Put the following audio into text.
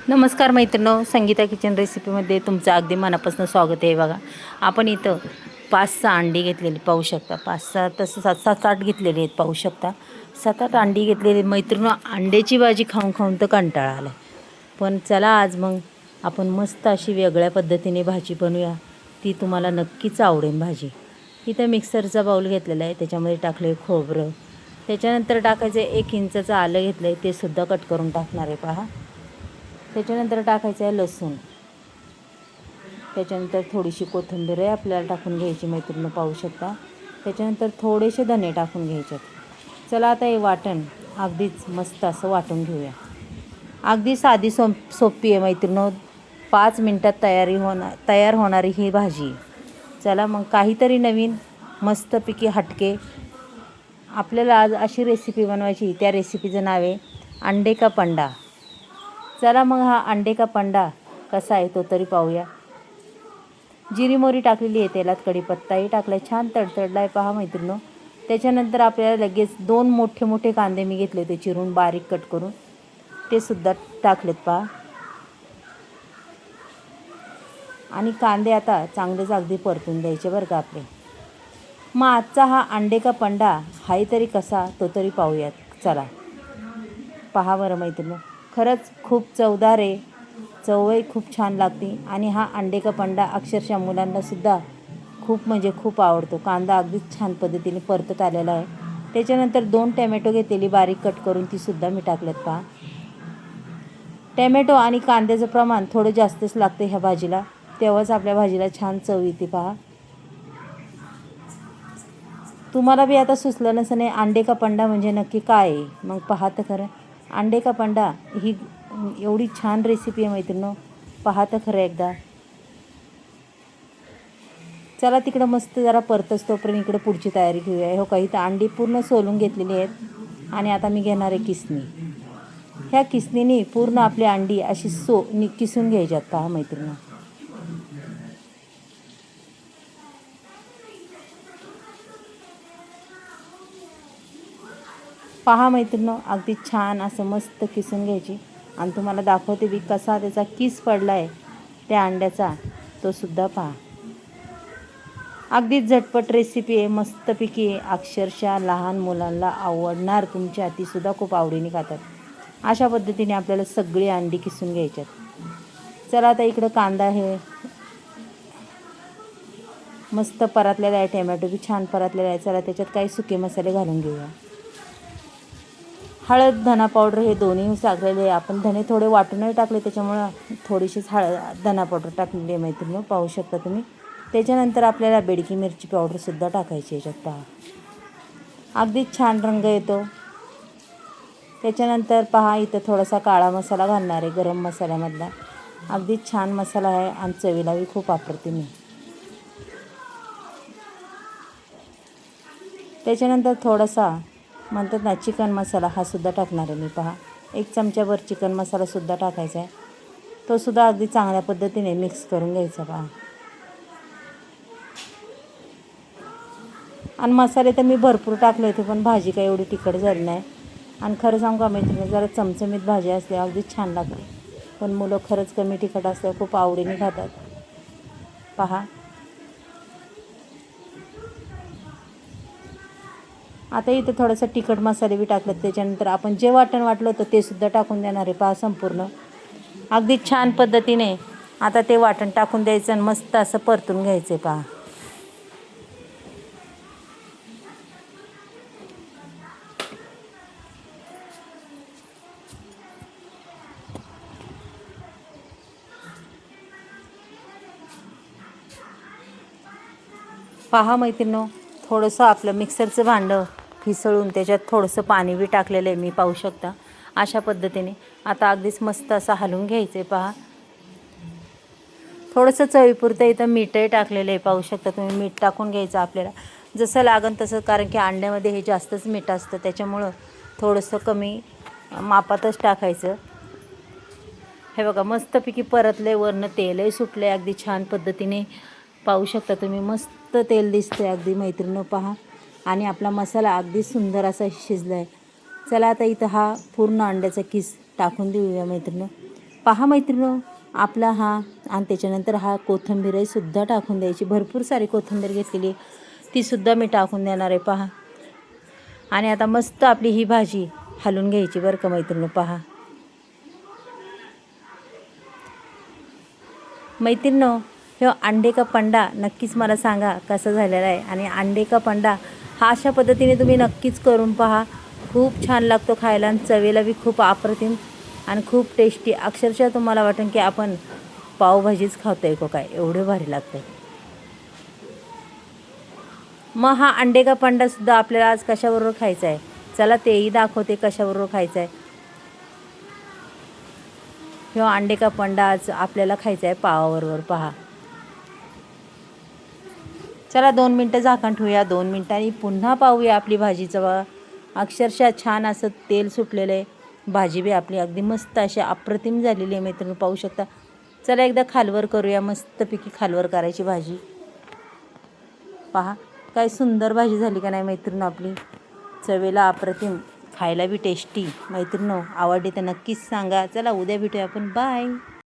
नमस्कार मैत्रिणो, संगीता किचन रेसिपीमध्ये तुमचं अगदी मनापासून स्वागत आहे. बघा, आपण इथं 5-6 अंडी घेतलेली पाहू शकता. 5-6 तसं 7-8 घेतलेली आहेत पाहू शकता. 7-8 अंडी घेतलेली. मैत्रिणो, अंड्याची भाजी खाऊन खाऊन तर कंटाळा आला. पण चला आज मग आपण मस्त अशी वेगळ्या पद्धतीने भाजी बनवूया. ती तुम्हाला नक्कीच आवडेल भाजी. इथं मिक्सरचा बाऊल घेतलेला आहे, त्याच्यामध्ये टाकले खोबरं. त्याच्यानंतर टाकायचं 1 इंचाचं आलं घेतलं आहे, ते सुद्धा कट करून टाकणार आहे पहा. त्याच्यानंतर टाकायचं आहे लसूण. त्याच्यानंतर थोडीशी कोथिंबीर आहे आपल्याला टाकून घ्यायची मैत्रिणी पाहू शकता. त्याच्यानंतर थोडेसे धने टाकून घ्यायचे. चला आता हे वाटण अगदीच मस्त असं वाटून घेऊया. अगदी साधी सोपी आहे मैत्रिणी. 5 मिनटात तयार होणारी ही भाजी. चला मग काहीतरी नवीन मस्तपैकी हटके आपल्याला आज अशी रेसिपी बनवायची. त्या रेसिपीचं नाव आहे अंडे का पंडा. चला मग हा अंडे का पंडा कसा आहे तो तरी पाहूया. जिरी मोहरी टाकलेली आहे, तेलात कढीपत्ताही टाकला, छान तडतडला आहे पहा मैत्रिणो. त्याच्यानंतर आपल्याला लगेच 2 मोठे मोठे कांदे मी घेतले होते चिरून बारीक कट करून, ते सुद्धा टाकलेत पहा. आणि कांदे आता चांगलेच अगदी परतून द्यायचे बरं का आपले. मग आजचा हा अंडे का पंडा हाही तरी कसा तो तरी पाहूयात. चला पहा बरं मैत्रिणो, खरंच खूप चवदार आहे. चवही खूप छान लागते. आणि हा अंडे का पंडा अक्षरशः मुलांनासुद्धा खूप म्हणजे खूप आवडतो. कांदा अगदीच छान पद्धतीने परतत आलेला आहे. त्याच्यानंतर 2 टॅमॅटो घेतलेली बारीक कट करून तीसुद्धा मी टाकलेत पहा. टॅमॅटो आणि कांद्याचं प्रमाण थोडं जास्तच लागतं ह्या भाजीला, तेव्हाच आपल्या भाजीला छान चव येते पहा. तुम्हाला बी आता सुचलं नसेल अंडे का पंडा म्हणजे नक्की काय आहे. मग पहा तर खरं, अंडे का पंडा ही एवढी छान रेसिपी आहे मैत्रिणो. पहा तर खरं एकदा. चला तिकडं मस्त जरा परतच तोपर्यंत इकडे पुढची तयारी घेऊया. हो काही तर अंडी पूर्ण सोलून घेतलेली आहेत आणि आता मी घेणार आहे किसणी. ह्या किसणीने पूर्ण आपली अंडी अशी किसून घ्यायच्यात पहा मैत्रिणो. पहा मैत्रिणो, अगदी छान असं मस्त किसून घ्यायची. आणि तुम्हाला दाखवते बी कसा त्याचा किस पडला आहे त्या अंड्याचा, तो सुद्धा पहा. अगदी झटपट रेसिपी आहे, मस्तपैकी आहे. अक्षरशः लहान मुलांना आवडणार, तुमच्या तीसुद्धा खूप आवडीने खातात. अशा पद्धतीने आपल्याला सगळी अंडी किसून घ्यायच्यात. चला आता इकडं कांदा आहे मस्त परतलेला आहे, टॅमॅटो बी छान परतलेला आहे. चला त्याच्यात काही सुके मसाले घालून घेऊया. हळद, धना पावडर हे दोन्ही टाकलेले आहे आपण. धने थोडे वाटूनही टाकले, त्याच्यामुळं थोडीशीच धना पावडर टाकलेली आहे मैत्रिणी पाहू शकता तुम्ही. त्याच्यानंतर आपल्याला बेडकी मिरची पावडरसुद्धा टाकायची याच्यात पहा. अगदीच छान रंग येतो. त्याच्यानंतर पहा इथं थोडासा काळा मसाला घालणार आहे, गरम मसाल्यामधला. अगदीच छान मसाला आहे आणि चवीलाही खूप वापरते मी. त्याच्यानंतर थोडासा म्हणतात ना चिकन मसाला, हा सुद्धा टाकणार आहे मी पहा. 1 चमच्याभर चिकन मसालासुद्धा टाकायचा आहे. तो सुद्धा अगदी चांगल्या पद्धतीने मिक्स करून घ्यायचा पहा. आणि मसाले तर मी भरपूर टाकले होते, पण भाजी काही एवढी तिखट झाली नाही. आणि खरं सांगू का मैत्रिणी, जरा चमचमीत भाजी असते अगदीच छान लागते. पण मुलं खरंच कमी तिखट असल्यावर खूप आवडीने खातात पहा. आता इथं थोडंसं तिखट मसाले बी टाकलेत. त्याच्यानंतर आपण जे वाटण वाटलं होतं ते सुद्धा टाकून देणार आहे पहा संपूर्ण. अगदी छान पद्धतीने आता ते वाटण टाकून द्यायचं आणि मस्त असं परतून घ्यायचं आहे पहा. पहा मैत्रिणो, थोडंसं आपलं मिक्सरचं भांडं फिसळून त्याच्यात थोडंसं पाणी बी टाकलेलं आहे मी पाहू शकता. अशा पद्धतीने आता अगदीच मस्त असं हलवून घ्यायचं आहे पहा. थोडंसं चवीपुरतं इथं मीठही टाकलेलं आहे पाहू शकता तुम्ही. मीठ टाकून घ्यायचं आपल्याला जसं लागन तसं, कारण की अंड्यामध्ये हे जास्तच मीठ असतं, त्याच्यामुळं थोडंसं कमी मापातच टाकायचं. हे बघा मस्तपैकी परतले, वरनं तेलही सुटले अगदी छान पद्धतीने पाहू शकता तुम्ही. मस्त तेल दिसते अगदी मैत्रिणी पहा. आणि आपला मसाला अगदी सुंदर असा शिजला आहे. चला आता इथं हा पूर्ण अंड्याचा किस टाकून देऊया मैत्रिणी. पहा मैत्रिणींनो, आपला हा आणि त्याच्यानंतर हा कोथिंबीर सुद्धा टाकून द्यायची. भरपूर सारी कोथिंबीर घेतलेली तीसुद्धा मी टाकून देणार आहे पहा. आणि आता मस्त आपली ही भाजी हलवून घ्यायची बरं का मैत्रिणींनो. पहा मैत्रिणींनो, ह्यो अंडे का पंडा नक्कीच मला सांगा कसा झालेला आहे. आणि अंडे का पंडा हा अशा पद्धतीने तुम्ही नक्कीच करून पहा. खूप छान लागतो खायला आणि चवेला बी खूप अप्रतिम आणि खूप टेस्टी. अक्षरशः तुम्हाला वाटेल की आपण पावभाजीच खातोय का काय, एवढे भारी लागतं. मग हा अंडे का पंडासुद्धा आपल्याला आज कशाबरोबर खायचा आहे, चला तेही दाखवते कशाबरोबर खायचा आहे. ह्यो अंडे का पंडा आज आपल्याला खायचा आहे पावाबरोबर. पहा चला 2 मिनटं झाकण ठेवूया. 2 मिनटांनी पुन्हा पाहूया आपली भाजीचं. बघा अक्षरशः छान असं तेल सुटलेलं आहे. भाजी बी आपली अगदी मस्त अशी अप्रतिम झालेली आहे मैत्रिणी, पाहू शकता. चला एकदा खालवर करूया, मस्तपैकी खालवर करायची भाजी. पहा काय सुंदर भाजी झाली का नाही मैत्रिणी आपली, चवेला अप्रतिम, खायला बी टेस्टी. मैत्रिणी आवडली तर नक्कीच सांगा. चला उद्या भेटूया आपण. बाय.